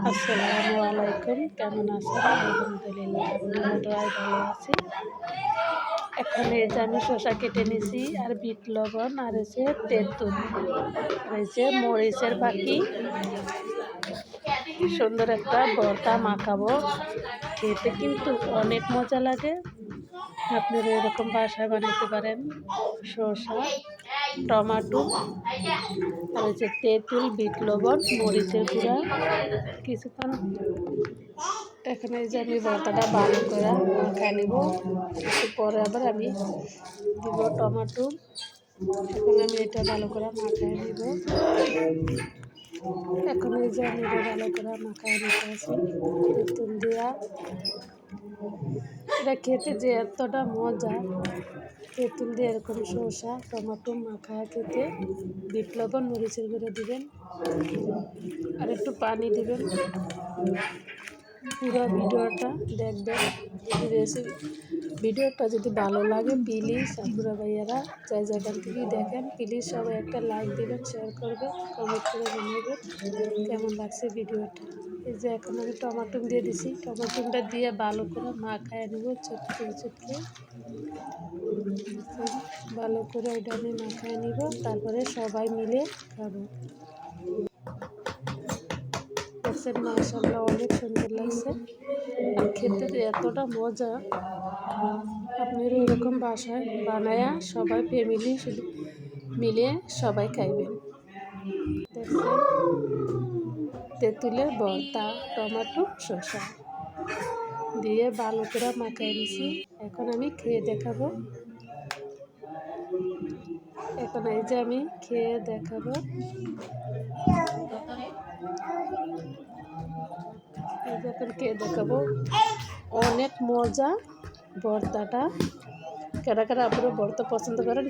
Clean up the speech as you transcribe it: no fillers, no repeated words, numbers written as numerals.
আসসালামু আলাইকুম, কেমন আছেন? আলহামদুলিল্লাহ আপনার দোয়ায় ভালো আছি। এখন এই যে আমি শসা কেটে নিছি, আর বিট লবণ, আর হচ্ছে তেঁতুল, আর এই যে মরিচের বাকি সুন্দর একটা ভর্তা মাখাবো। খেতে কিন্তু অনেক মজা লাগে। আপনারা এরকম বাসায় বানাতে পারেন। শসা, টমাটো, আর হচ্ছে তেঁতুল, বিট লবণ, মরিচের গুঁড়া কিছুক্ষণ। এখানে যে আমি ভর্তাটা ভালো করে মাখায় নিব। একটু পরে আবার আমি দিব টমাটো। এখন আমি এটা ভালো করে মাখায় নিব। এখন এই যে আমি এটা ভালো করে মাখায় নিতে আসি তেঁতুল দিয়া। এটা খেতে যে এতটা মজা, তেঁতুল দিয়ে এরকম শসা টমাটো মাখায় খেতে। বিট লবণ মরিচের গুঁড়ো দিবেন, আর একটু পানি দিবেন। পুরো ভিডিওটা দেখবেন। ভিডিওটা যদি ভালো লাগে প্লিজ আপুরা ভাইয়ারা যাই যেখান থেকেই দেখেন প্লিজ সবাই একটা লাইক দিবেন, শেয়ার করবেন, কমেন্ট করে জানাবেন কেমন লাগছে ভিডিওটা। এই যে এখন আমি টমাটো দিয়ে দিছি, টমাটোটা দিয়ে ভালো করে মাখায় নেব চটকে চটকে। ভালো করে এটা আমি মাখায় নিব, তারপরে সবাই মিলে খাবো। দেখছেন মাশাআল্লাহ অনেক সুন্দর লাগছে, আর খেতে এতটা মজা। আপনারা এরকম বাসায় বানায়া সবাই ফ্যামিলি শুধু মিলে সবাই খাইবেন। দেখছেন তেঁতুলের ভর্তা টমেটো শসা দিয়ে ভালো করে মাখাই দিছি। এখন আমি খেয়ে দেখাবো। এখন এই যে আমি খেয়ে দেখাবো। এই যে এখন খেয়ে দেখাবো, অনেক মজা ভর্তাটা। কারা কারা আপনারা ভর্তা পছন্দ করেন?